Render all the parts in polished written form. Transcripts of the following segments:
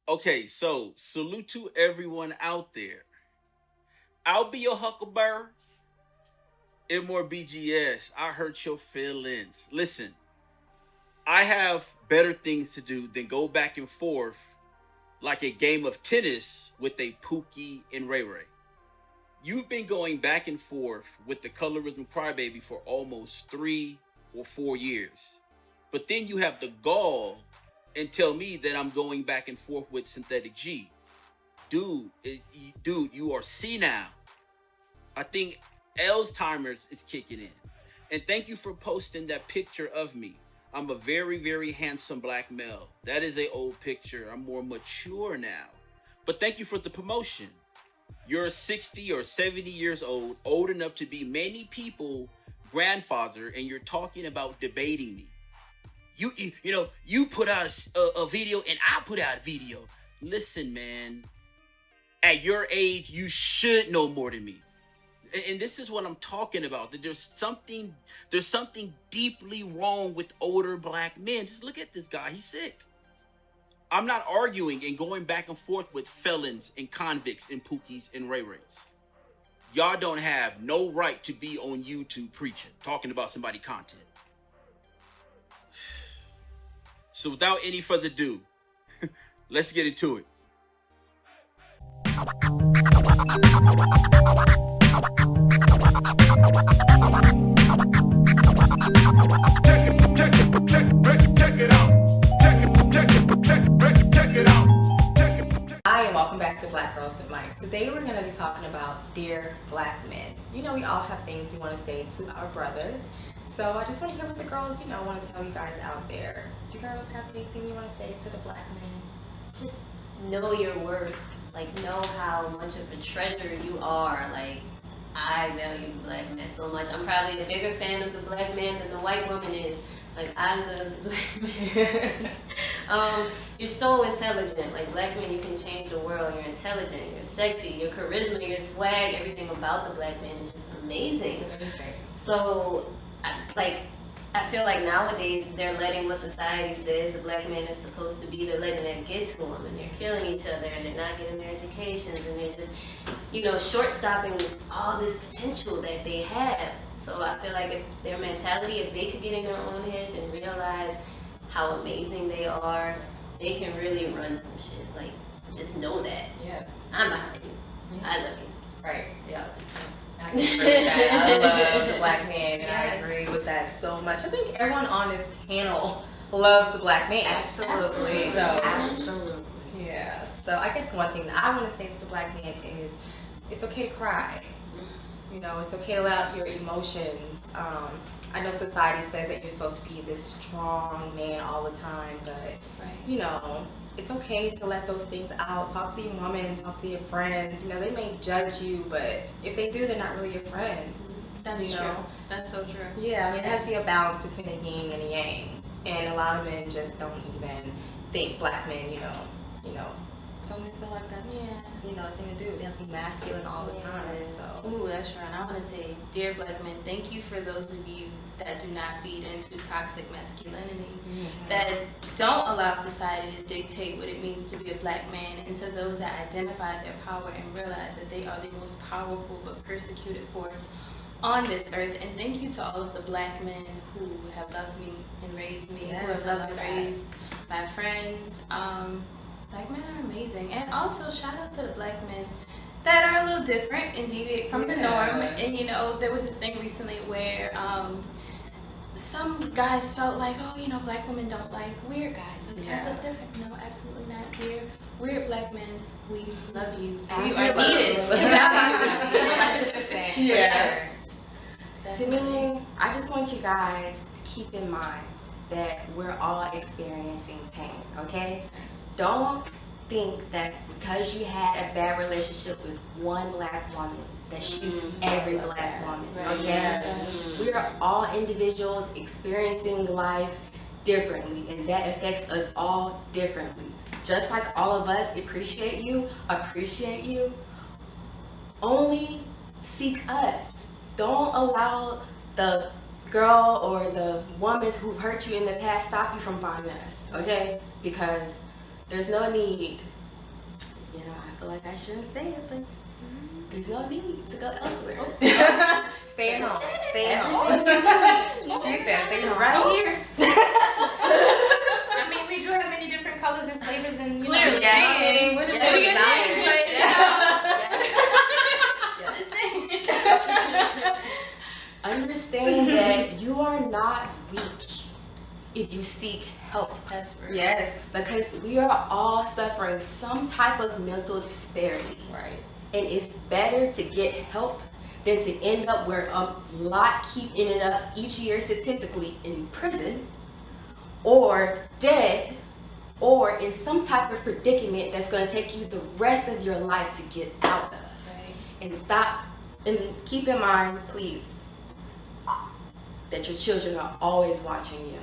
Okay, so salute to everyone out there. I'll be your huckleberry and more BGS. I hurt your feelings. Listen, I have better things to do than go back and forth like a game of tennis with a Pookie and Ray Ray. You've been going back and forth with the colorism crybaby for almost 3 or 4 years. But then you have the gall and tell me that I'm going back and forth with Synthetic G. Dude, you are senile. I think Alzheimer's is kicking in. And thank you for posting that picture of me. I'm a very, very handsome black male. That is a old picture. I'm more mature now. But thank you for the promotion. You're 60 or 70 years old enough to be many people grandfather, and you're talking about debating me. You put out a video and I put out a video. Listen, man, at your age, you should know more than me. And this is what I'm talking about. That there's something deeply wrong with older black men. Just look at this guy. He's sick. I'm not arguing and going back and forth with felons and convicts and Pookies and Ray Rays. Y'all don't have no right to be on YouTube preaching, talking about somebody content. So without any further ado, let's get into it. Hi, and welcome back to Black Girls and Mics. Today we're going to be talking about Dear Black Men. You know, we all have things we want to say to our brothers. So I just want to hear what the girls, want to tell you guys out there. Do girls have anything you want to say to the black men? Just know your worth. Like, know how much of a treasure you are. Like, I value the black man so much. I'm probably a bigger fan of the black man than the white woman is. Like, I love the black man. You're so intelligent. Like, black men, you can change the world. You're intelligent. You're sexy. Your charisma, your swag, everything about the black man is just amazing. It's amazing. So, I feel like nowadays they're letting what society says the black man is supposed to be, they're letting that get to them, and they're killing each other, and they're not getting their educations, and they're just, short-stopping all this potential that they have. So I feel like if their mentality, if they could get in their own heads and realize how amazing they are, they can really run some shit. Like, just know that. Yeah. I'm behind you. Yeah. I love you. Right. Yeah, I think so. I agree with that. I love the black man, and I Yes. agree with that so much. I think everyone on this panel loves the black man. Absolutely. So, Absolutely. yeah. So I guess one thing that I want to say to the black man is it's okay to cry. It's okay to let out your emotions. I know society says that you're supposed to be this strong man all the time, but Right. it's okay to let those things out. Talk to your woman, talk to your friends. They may judge you, but if they do, they're not really your friends. That's you true. know? That's so true. Yeah, it has to be a balance between the yin and the yang. And a lot of men just don't even think black men, don't even feel like that's, a thing to do. They have to be masculine all the time. So, Ooh, that's right. And I want to say, dear black men, thank you for those of you that do not feed into toxic masculinity, that don't allow society to dictate what it means to be a black man, and to those that identify their power and realize that they are the most powerful but persecuted force on this earth. And thank you to all of the black men who have loved me and raised me, Yes, who have I loved love and that. raised my friends. Black men are amazing. And also shout out to the black men that are a little different and deviate from the norm. And there was this thing recently where some guys felt like, black women don't like weird guys. Like, guys look different. No, absolutely not, dear. Weird black men, we love you. We are Absolutely. needed. We value you. 100%. yes. To me, I just want you guys to keep in mind that we're all experiencing pain, okay? Don't think that because you had a bad relationship with one black woman, that she's every black woman, okay? We are all individuals experiencing life differently, and that affects us all differently. Just like all of us appreciate you, only seek us. Don't allow the girl or the woman who hurt you in the past stop you from finding us, okay? Because there's no need feel like I shouldn't say it, but there's no need to go elsewhere. Staying home. Staying home. She said stay It's home. right here. I mean, we do have many different colors and flavors, and you know, Clearly, just yeah. saying, We're do just your thing, excited. but just saying. Understand that you are not weak if you seek help. That's real. Yes. Because we are all suffering some type of mental disparity. Right. And it's better to get help than to end up where a lot keep ending up each year statistically in prison or dead or in some type of predicament that's going to take you the rest of your life to get out of. Right. And stop, and then keep in mind, please, that your children are always watching you.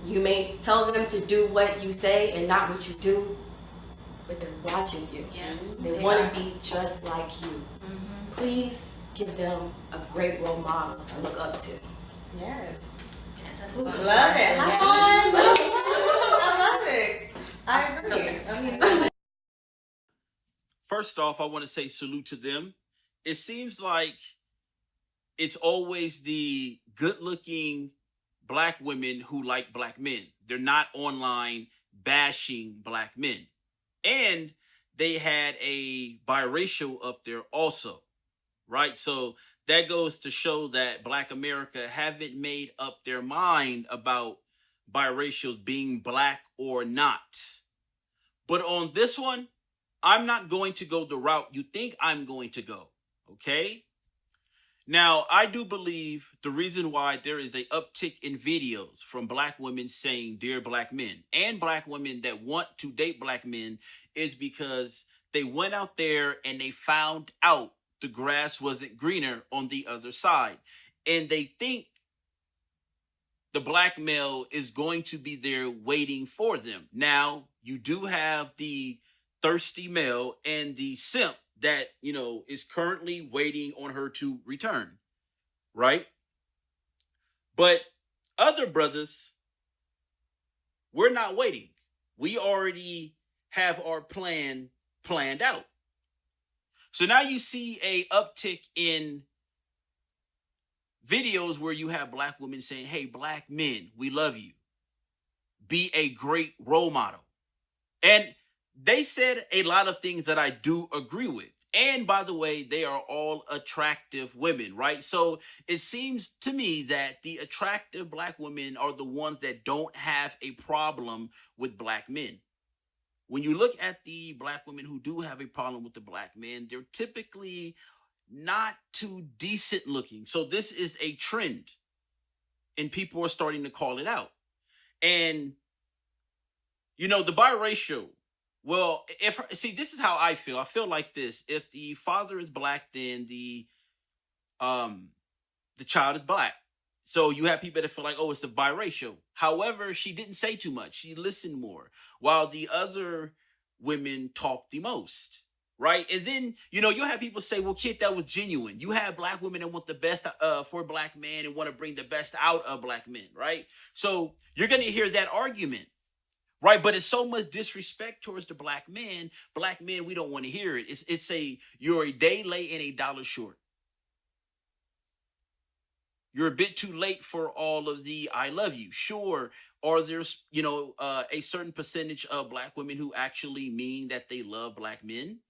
You may tell them to do what you say and not what you do, but they're watching you. Yeah. They want to be just like you. Please give them a great role model to look up to. Yes. That's Love what it. I'm High saying. five. I love it. I agree. I mean, First off, I want to say salute to them. It seems like it's always the good-looking black women who like black men. They're not online bashing black men. And they had a biracial up there also, right? So that goes to show that Black America haven't made up their mind about biracials being black or not. But on this one, I'm not going to go the route you think I'm going to go, okay? Now, I do believe the reason why there is an uptick in videos from black women saying, "Dear black men," and black women that want to date black men is because they went out there and they found out the grass wasn't greener on the other side. And they think the black male is going to be there waiting for them. Now, you do have the thirsty male and the simp that, you know, is currently waiting on her to return, right? But other brothers, we're not waiting. We already have our plan planned out. So now you see a uptick in videos where you have black women saying, "Hey, black men, we love you. Be a great role model." And they said a lot of things that I do agree with. And by the way, they are all attractive women, right? So it seems to me that the attractive black women are the ones that don't have a problem with black men. When you look at the black women who do have a problem with the black men, they're typically not too decent looking. So this is a trend and people are starting to call it out. And, you know, the biracial, well, see, this is how I feel. I feel like this. If the father is black, then the child is black. So you have people that feel like, oh, it's the biracial. However, she didn't say too much. She listened more, while the other women talked the most, right? And then, you know, you'll have people say, well, kid, that was genuine. You have black women that want the best for black men and want to bring the best out of black men, right? So you're going to hear that argument, right? But it's so much disrespect towards the black men. Black men, we don't want to hear it. It's you're a day late and a dollar short. You're a bit too late for all of the "I love you." Sure, or there's, you know, a certain percentage of black women who actually mean that they love black men.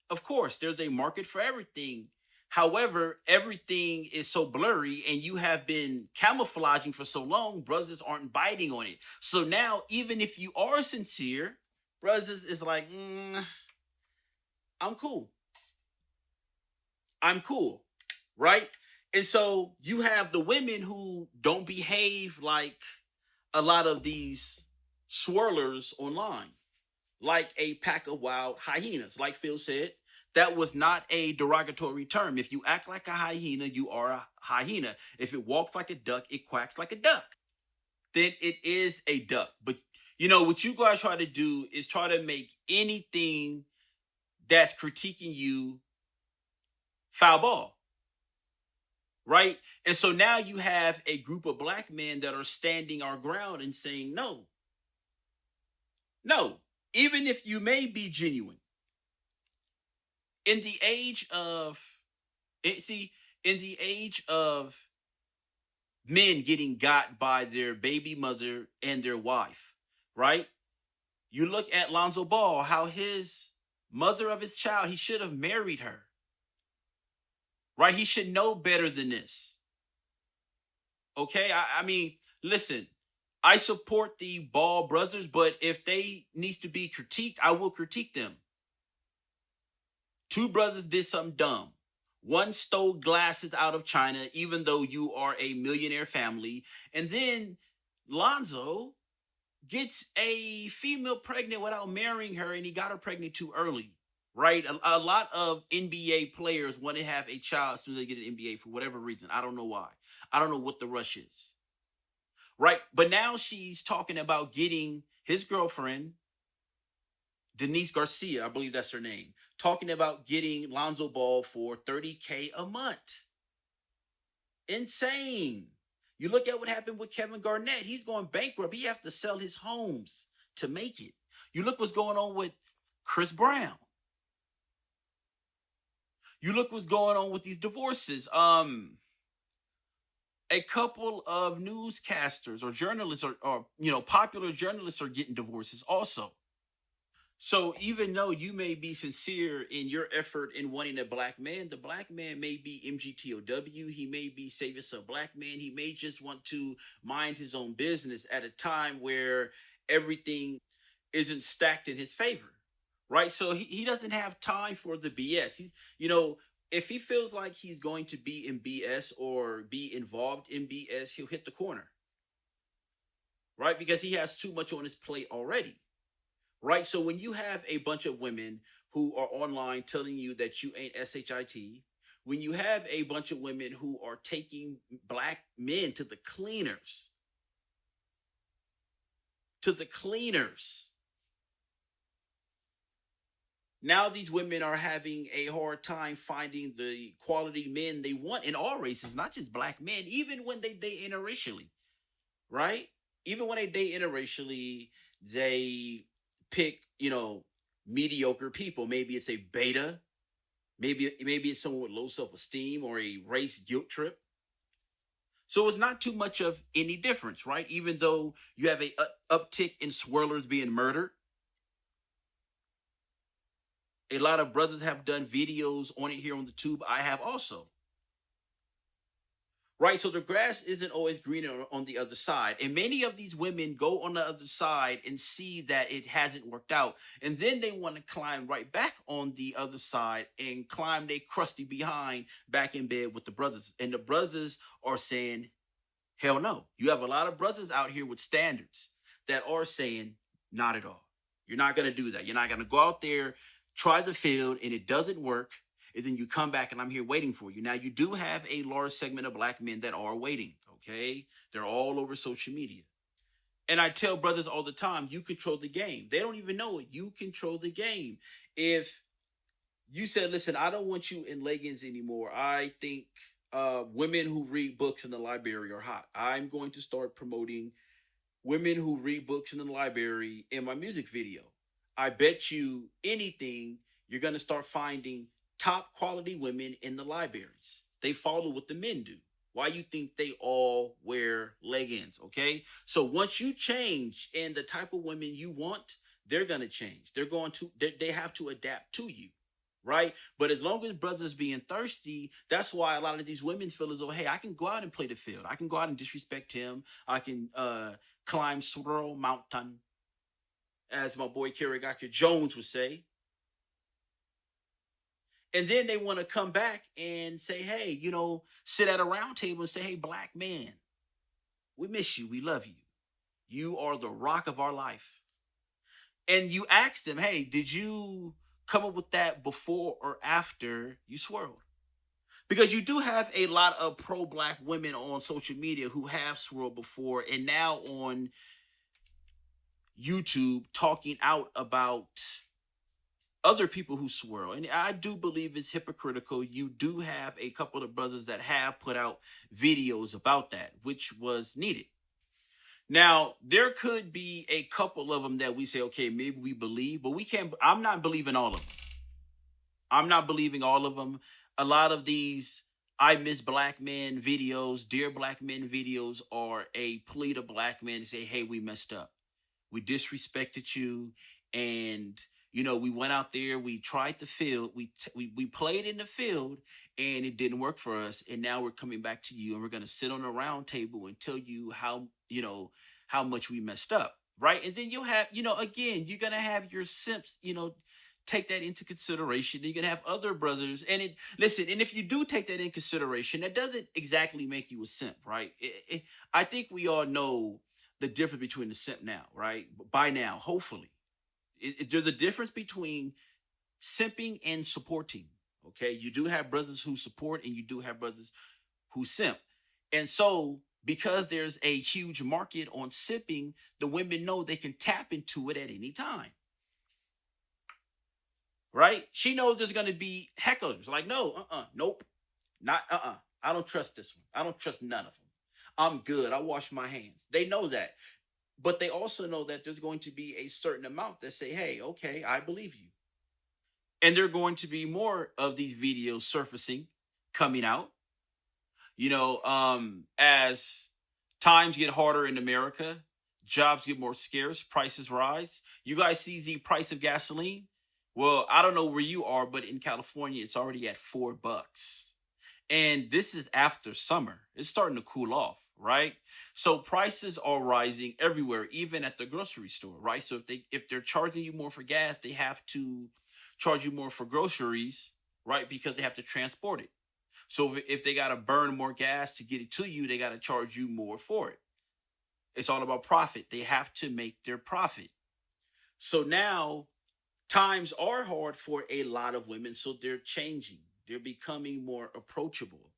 Of course, there's a market for everything. However, everything is so blurry and you have been camouflaging for so long, brothers aren't biting on it. So now, even if you are sincere, brothers is like, I'm cool. I'm cool, right? And so you have the women who don't behave like a lot of these swirlers online, like a pack of wild hyenas. Like Phil said, that was not a derogatory term. If you act like a hyena, you are a hyena. If it walks like a duck, it quacks like a duck. Then it is a duck. But, you know, what you guys try to do is try to make anything that's critiquing you foul ball. Right? And so now you have a group of black men that are standing our ground and saying, no, even if you may be genuine, in the age of see, in the age of men getting got by their baby mother and their wife, right? You look at Lonzo Ball, how his mother of his child, he should have married her, right? He should know better than this. Okay, I mean, listen, I support the Ball brothers, but if they needs to be critiqued, I will critique them. Two brothers did something dumb. One stole glasses out of China, even though you are a millionaire family. And then Lonzo gets a female pregnant without marrying her, and he got her pregnant too early, right? A lot of NBA players want to have a child as soon as they get an NBA for whatever reason. I don't know why. I don't know what the rush is, right? But now she's talking about getting his girlfriend, Denise Garcia, I believe that's her name, talking about getting Lonzo Ball for $30K a month. Insane. You look at what happened with Kevin Garnett. He's going bankrupt. He has to sell his homes to make it. You look what's going on with Chris Brown. You look what's going on with these divorces. A couple of newscasters or journalists or popular journalists are getting divorces also. So even though you may be sincere in your effort in wanting a black man, the black man may be MGTOW. He may be Save Yourself Black Man. He may just want to mind his own business at a time where everything isn't stacked in his favor, right? So he doesn't have time for the BS. If he feels like he's going to be in BS or be involved in BS, he'll hit the corner, right? Because he has too much on his plate already. Right, so when you have a bunch of women who are online telling you that you ain't SHIT, when you have a bunch of women who are taking black men to the cleaners, now these women are having a hard time finding the quality men they want in all races, not just black men, even when they date interracially, right? Even when they date interracially, they pick, mediocre people. Maybe it's a beta. Maybe it's someone with low self-esteem or a race guilt trip. So it's not too much of any difference, right? Even though you have a uptick in swirlers being murdered. A lot of brothers have done videos on it here on the tube. I have also. Right, so the grass isn't always greener on the other side. And many of these women go on the other side and see that it hasn't worked out. And then they want to climb right back on the other side and climb their crusty behind back in bed with the brothers. And the brothers are saying, hell no. You have a lot of brothers out here with standards that are saying, not at all. You're not going to do that. You're not going to go out there, try the field, and it doesn't work. And then you come back and I'm here waiting for you. Now, you do have a large segment of black men that are waiting, okay? They're all over social media. And I tell brothers all the time, you control the game. They don't even know it. You control the game. If you said, listen, I don't want you in leggings anymore. I think women who read books in the library are hot. I'm going to start promoting women who read books in the library in my music video. I bet you anything, you're going to start finding top quality women in the libraries. They follow what the men do. Why you think they all wear leggings, okay? So once you change in the type of women you want, they're going to change. They have to adapt to you, right? But as long as brothers being thirsty, that's why a lot of these women feel as though, hey, I can go out and play the field. I can go out and disrespect him. I can climb Swirl Mountain, as my boy Kerry Dr. Jones would say. And then they want to come back and say, hey, sit at a round table and say, hey, black man, we miss you. We love you. You are the rock of our life. And you ask them, hey, did you come up with that before or after you swirled? Because you do have a lot of pro-black women on social media who have swirled before and now on YouTube talking out about other people who swirl. And I do believe it's hypocritical. You do have a couple of brothers that have put out videos about that, which was needed. Now, there could be a couple of them that we say, okay, maybe we believe, but we can't. I'm not believing all of them. I'm not believing all of them. A lot of these I miss black men videos, dear black men videos are a plea to black men to say, hey, we messed up. We disrespected you, and we went out there, we tried the field, we played in the field, and it didn't work for us. And now we're coming back to you, and we're gonna sit on a round table and tell you how much we messed up, right? And then you'll have, again, you're gonna have your simps, take that into consideration. You're gonna have other brothers, and listen. And if you do take that in consideration, that doesn't exactly make you a simp, right? I think we all know the difference between the simp now, right? By now, hopefully, there's a difference between simping and supporting. Okay, you do have brothers who support, and you do have brothers who simp, and so because there's a huge market on simping, the women know they can tap into it at any time. Right? She knows there's going to be hecklers. Like, no, nope, not, I don't trust this one. I don't trust none of them. I'm good. I wash my hands. They know that. But they also know that there's going to be a certain amount that say, hey, okay, I believe you. And there are going to be more of these videos surfacing, coming out. As times get harder in America, jobs get more scarce, prices rise. You guys see the price of gasoline? Well, I don't know where you are, but in California, it's already at $4. And this is after summer. It's starting to cool off, right? So prices are rising everywhere, even at the grocery store, right? So if they're charging you more for gas, they have to charge you more for groceries, right? Because they have to transport it. So if they got to burn more gas to get it to you, they got to charge you more for it. It's all about profit. They have to make their profit. So now times are hard for a lot of women, so they're changing. They're becoming more approachable.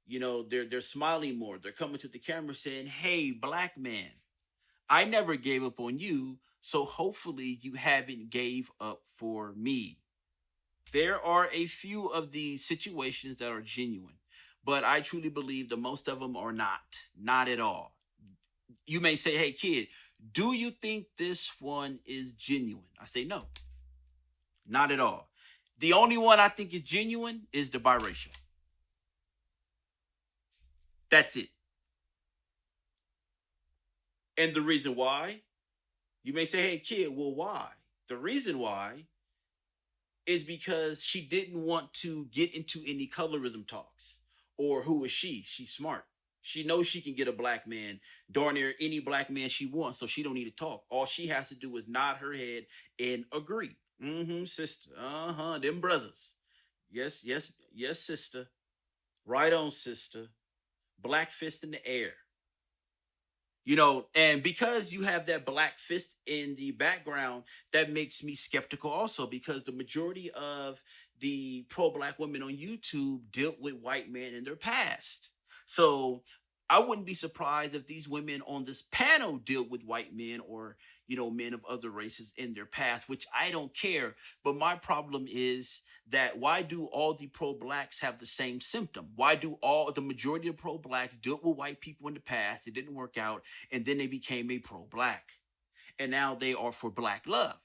They're smiling more. They're coming to the camera saying, hey, black man, I never gave up on you, so hopefully you haven't gave up for me. There are a few of these situations that are genuine, but I truly believe that most of them are not at all. You may say, hey, kid, do you think this one is genuine? I say, no, not at all. The only one I think is genuine is the biracial. That's it. And the reason why, you may say, hey, kid, well, why? The reason why is because she didn't want to get into any colorism talks. Or who is she? She's smart. She knows she can get a black man, darn near any black man she wants, so she don't need to talk. All she has to do is nod her head and agree. Sister. Them brothers. Yes, sister. Right on, sister. Black fist in the air. And because you have that black fist in the background, that makes me skeptical also, because the majority of the pro-black women on YouTube dealt with white men in their past. So I wouldn't be surprised if these women on this panel deal with white men or, men of other races in their past, which I don't care. But my problem is that why do all the pro-blacks have the same symptom? Why do the majority of pro-blacks deal with white people in the past? It didn't work out. And then they became a pro-black. And now they are for black love.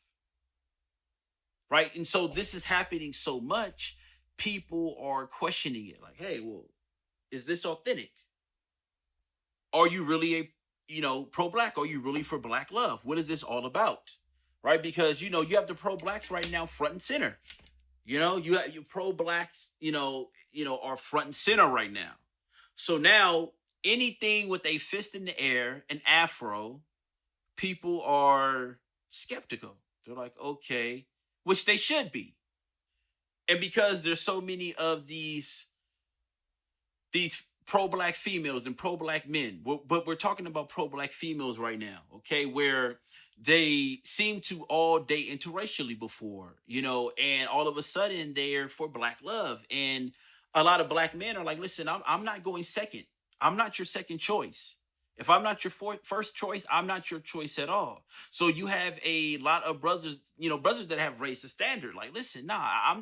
Right? And so this is happening so much, people are questioning it. Like, hey, well, is this authentic? Are you really a pro-black? Are you really for black love? What is this all about? Right? Because, you have the pro-blacks right now front and center. You have your pro-blacks, are front and center right now. So now anything with a fist in the air, an afro, people are skeptical. They're like, okay, which they should be. And because there's so many of these pro-black females and pro-black men, but we're talking about pro-black females right now, okay, where they seem to all date interracially before, and all of a sudden they're for black love. And a lot of black men are like, listen, I'm not going second. I'm not your second choice. If I'm not your first choice, I'm not your choice at all. So you have a lot of brothers, brothers that have raised the standard. Like, listen, nah,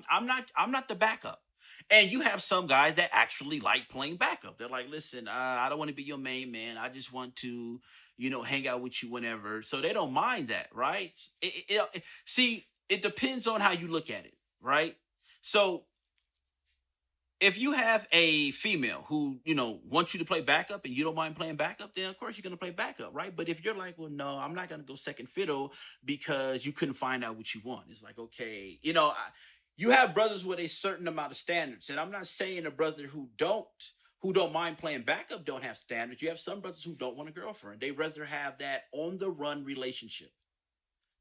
I'm not the backup. And you have some guys that actually like playing backup. They're like, listen, I don't want to be your main man. I just want to, hang out with you whenever. So they don't mind that, right? See, it depends on how you look at it, right? So if you have a female who, wants you to play backup and you don't mind playing backup, then of course you're going to play backup, right? But if you're like, well, no, I'm not going to go second fiddle because you couldn't find out what you want. It's like, okay, you have brothers with a certain amount of standards. And I'm not saying a brother who don't mind playing backup don't have standards. You have some brothers who don't want a girlfriend. They rather have that on the run relationship.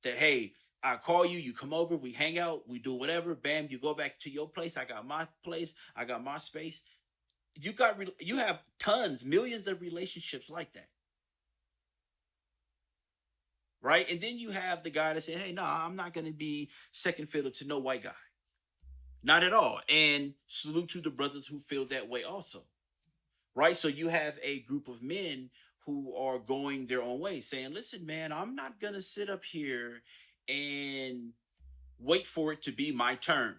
That, hey, I call you, you come over, we hang out, we do whatever, bam, you go back to your place, I got my place, I got my space. You have tons, millions of relationships like that. Right? And then you have the guy that said, hey, no, I'm not going to be second fiddle to no white guy. Not at all. And salute to the brothers who feel that way also. Right? So you have a group of men who are going their own way, saying, listen, man, I'm not going to sit up here and wait for it to be my turn.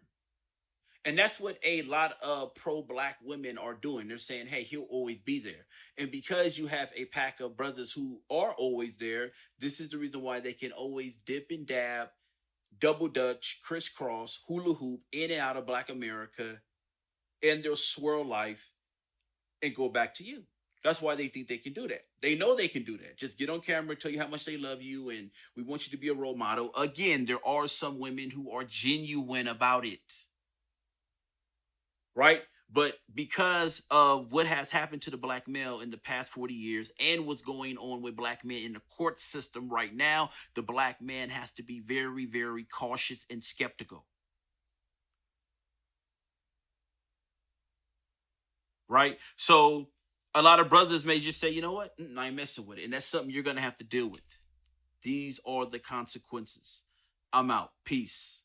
And that's what a lot of pro-black women are doing. They're saying, hey, he'll always be there. And because you have a pack of brothers who are always there, this is the reason why they can always dip and dab, double dutch, crisscross, hula hoop in and out of Black America, and they'll swirl life and go back to you. That's why they think they can do that. They know they can do that. Just get on camera, tell you how much they love you, and we want you to be a role model. Again, there are some women who are genuine about it. Right? But because of what has happened to the black male in the past 40 years and what's going on with black men in the court system right now, the black man has to be very, very cautious and skeptical. Right? So a lot of brothers may just say, you know what? I ain't messing with it. And that's something you're going to have to deal with. These are the consequences. I'm out. Peace.